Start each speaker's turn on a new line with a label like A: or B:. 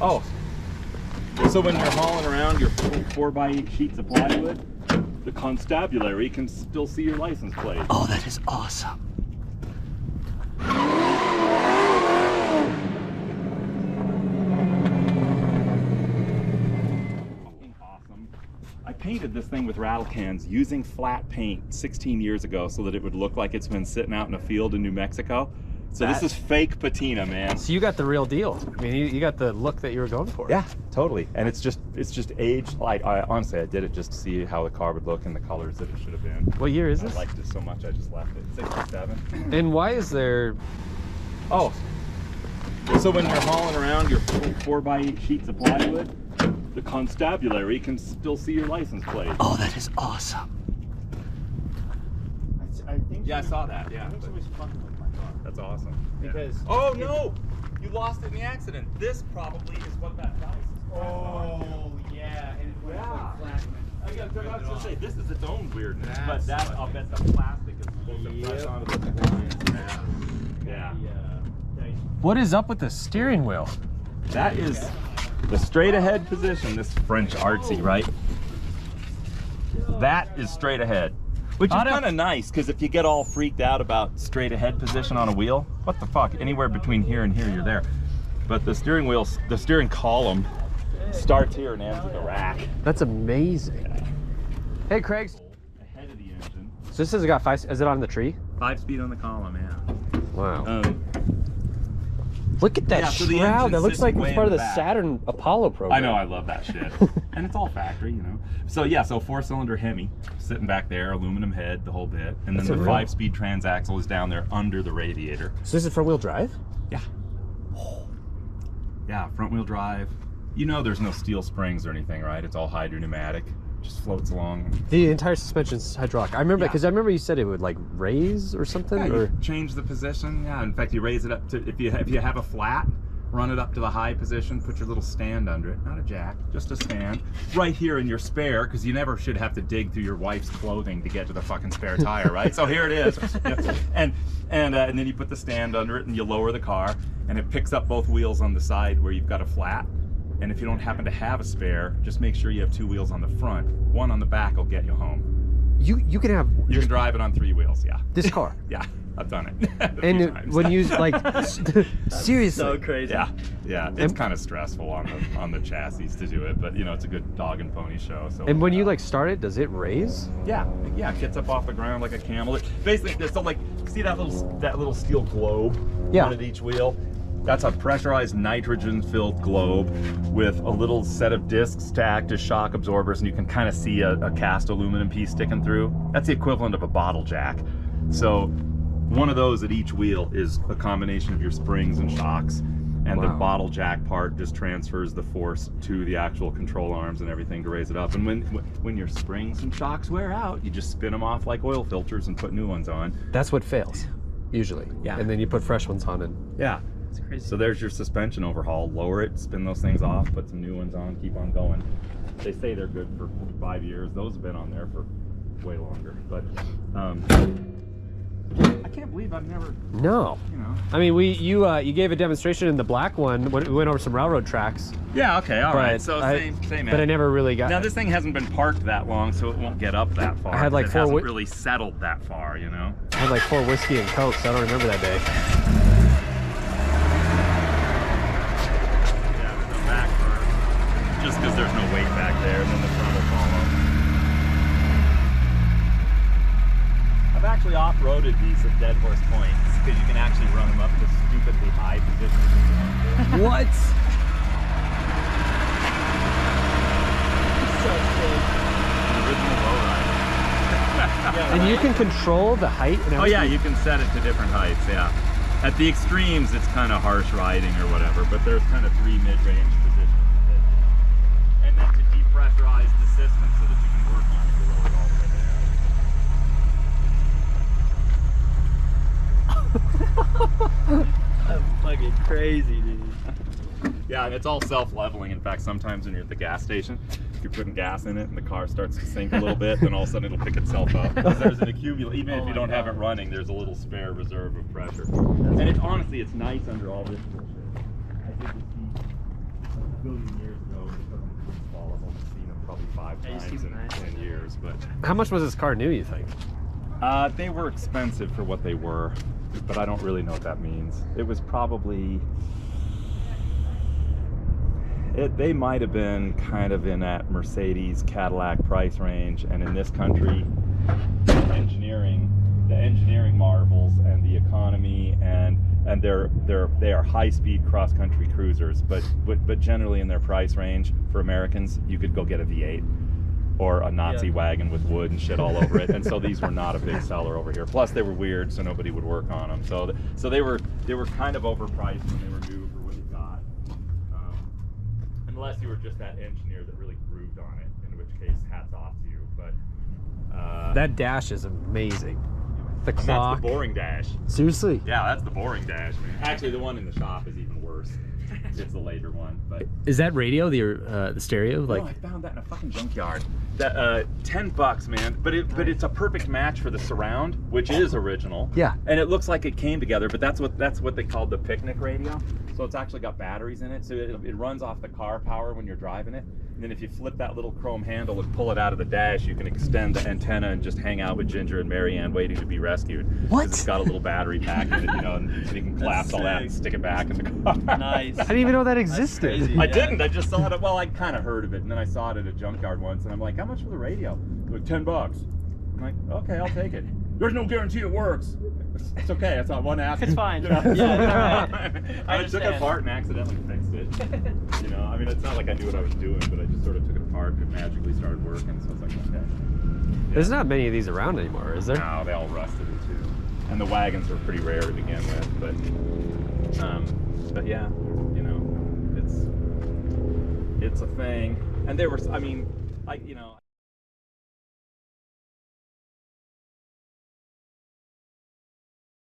A: Oh, so when you're hauling around your 4x8 sheets of plywood, the constabulary can still see your license plate.
B: Oh, that is awesome.
A: Awesome. I painted this thing with rattle cans using flat paint 16 years ago so that it would look like it's been sitting out in a field in New Mexico. So this is fake patina, man.
B: So you got the real deal. I mean, you got the look that you were going for.
A: Yeah, totally. And it's just aged. Like, honestly, I did it just to see how the car would look and the colors that it should have been.
B: What year is this?
A: I liked it so much, I just left it. 67.
B: And why is there...
A: Oh, so when you're hauling around your 4x8 sheets of plywood, the constabulary can still see your license plate.
B: Oh, that is awesome.
C: I think
A: Yeah, I saw that, yeah.
C: I think somebody's fucking with my car.
A: That's awesome.
C: Because
A: Oh, no! You lost it in the accident. This probably is what that dice is.
C: Oh yeah, and it went
A: Yeah.
C: flat.
A: I was gonna say, this is its own weirdness, but
C: That's
A: that, I'll bet the plastic is supposed to press onto the blinds. Yeah.
B: What is up with the steering wheel?
A: That is the straight ahead position, this French artsy, right? That is straight ahead. Which is kind of nice, because if you get all freaked out about straight ahead position on a wheel, what the fuck, anywhere between here and here, you're there. But the steering wheel, the steering column starts here and ends at the rack.
B: That's amazing. Hey, Craig.
A: Ahead of the engine.
B: So this has got 5, is it on the tree?
A: 5-speed on the column, yeah.
B: Wow. Look at that
A: Yeah, so the
B: shroud.
A: engine
B: That looks
A: sits
B: like
A: way
B: it's part
A: in
B: of
A: the
B: the
A: back.
B: Saturn Apollo program.
A: I know, I love that shit. And it's all factory, you know. So yeah, so 4-cylinder Hemi sitting back there, aluminum head, the whole bit. And then the 5-speed transaxle is down there under the radiator.
B: So this is front wheel drive?
A: Yeah. Yeah, front wheel drive. You know there's no steel springs or anything, right? It's all hydropneumatic. Just floats along.
B: The entire suspension's hydraulic. I remember, because I remember you said it would like raise or something.
A: Yeah,
B: or
A: you change the position. Yeah, in fact, you raise it up to, if you have a flat, run it up to the high position, put your little stand under it, not a jack, just a stand, right here in your spare, because you never should have to dig through your wife's clothing to get to the fucking spare tire, right? So here it is. Yeah. And then you put the stand under it and you lower the car, and it picks up both wheels on the side where you've got a flat. And if you don't happen to have a spare, just make sure you have 2 wheels on the front. 1 on the back will get you home.
B: you can have
A: You can drive it on 3 wheels, yeah.
B: this car.
A: Yeah, I've done it. a few
B: And
A: times.
B: when you like seriously,
C: So crazy.
A: Yeah, yeah, it's kind of stressful on the chassis to do it, but you know it's a good dog and pony show. So.
B: and when you like start it, does it raise?
A: Yeah, it gets up off the ground like a camel. Basically, so like see that little steel globe
B: Yeah.
A: on at each wheel. That's a pressurized nitrogen-filled globe with a little set of discs to act as shock absorbers, and you can kind of see a cast aluminum piece sticking through. That's the equivalent of a bottle jack. So one of those at each wheel is a combination of your springs and shocks, and the bottle jack part just transfers the force to the actual control arms and everything to raise it up. And when your springs and shocks wear out, you just spin them off like oil filters and put new ones on.
B: That's what fails, usually.
A: Yeah.
B: And then you put fresh ones on and
A: Yeah.
C: Crazy.
A: So there's your suspension overhaul. Lower it, spin those things off, put some new ones on, keep on going. They say they're good for 5 years. Those have been on there for way longer. But I can't believe I've never,
B: no.
A: you know.
B: I mean, you gave a demonstration in the black one when we went over some railroad tracks.
A: Yeah, okay, all right.
B: But
A: So same.
B: But I never really got.
A: Now this thing hasn't been parked that long, so it won't get up that far.
B: I had like
A: it
B: 4
A: hasn't really settled that far, you know.
B: I had like 4 whiskey and cokes. I don't remember that day.
A: Just because there's no weight back there, and then the front will follow. I've actually off-roaded these at dead horse points, because you can actually run them up to stupidly high positions.
B: What?
C: So sick.
A: Original lowrider.
B: And you can control the height and
A: Oh yeah, you can set it to different heights, yeah. At the extremes, it's kind of harsh riding or whatever, but there's kind of 3 mid-range positions. And then to depressurize the system so that you can work on it, you lower it all the way there.
C: That's fucking crazy, dude.
A: Yeah, and it's all self-leveling. In fact, sometimes when you're at the gas station, if you're putting gas in it and the car starts to sink a little bit, then all of a sudden it'll pick itself up. Because there's an accumulation, even if you don't have it running, there's a little spare reserve of pressure. And it's honestly, it's nice under all this bullshit. I did the billion years ago because I'm football. I've only seen them probably 5
C: Yeah, you
A: times
C: see
A: in
C: them,
A: 10 years. But
B: How much was this car new, you think?
A: they were expensive for what they were, but I don't really know what that means. It was probably, they might have been kind of in that Mercedes Cadillac price range, and in this country, the engineering marvels and the economy and they are high-speed cross-country cruisers, but generally in their price range for Americans, you could go get a V8 or a Nazi wagon with wood and shit all over it, and so these were not a big seller over here. Plus, they were weird, so nobody would work on them. So they were kind of overpriced when they were new for what you got, unless you were just that engineer that really grooved on it, in which case, hats off to you. But
B: That dash is amazing. The
A: and
B: clock.
A: that's the boring dash.
B: Seriously?
A: Yeah, that's the boring dash, man. Actually, the one in the shop is even worse. It's the later one, but
B: Is that radio the stereo? Like,
A: no, I found that in a fucking junkyard. That $10, man. But it's a perfect match for the surround, which is original.
B: Yeah.
A: And it looks like it came together, but that's what they called the picnic radio. So it's actually got batteries in it, so it runs off the car power when you're driving it. And then if you flip that little chrome handle and pull it out of the dash, you can extend the antenna and just hang out with Ginger and Marianne waiting to be rescued.
B: What?
A: 'Cause it's got a little battery pack in it, you know, and you can collapse all that and stick it back in the car.
C: Nice.
B: I didn't even know that existed.
C: crazy.
A: I
C: Yeah.
A: didn't. I just saw it. Well, I kind of heard of it, and then I saw it at a junkyard once, and I'm like, "How much for the radio?" Like $10. I'm like, "Okay, I'll take it." There's no guarantee it works. It's okay. That's not one app.
C: It's fine.
A: You know?
C: Yeah, it's all right.
A: I took it
C: understand.
A: apart and accidentally fixed it. You know, I mean, it's not like I knew what I was doing, but I just sort of took it apart and it magically started working. So it's like, okay.
B: There's not many of these around anymore, is there?
A: No, they all rusted it too. And the wagons were pretty rare to begin with, but yeah, you know, it's a thing. And there were, I mean, you know.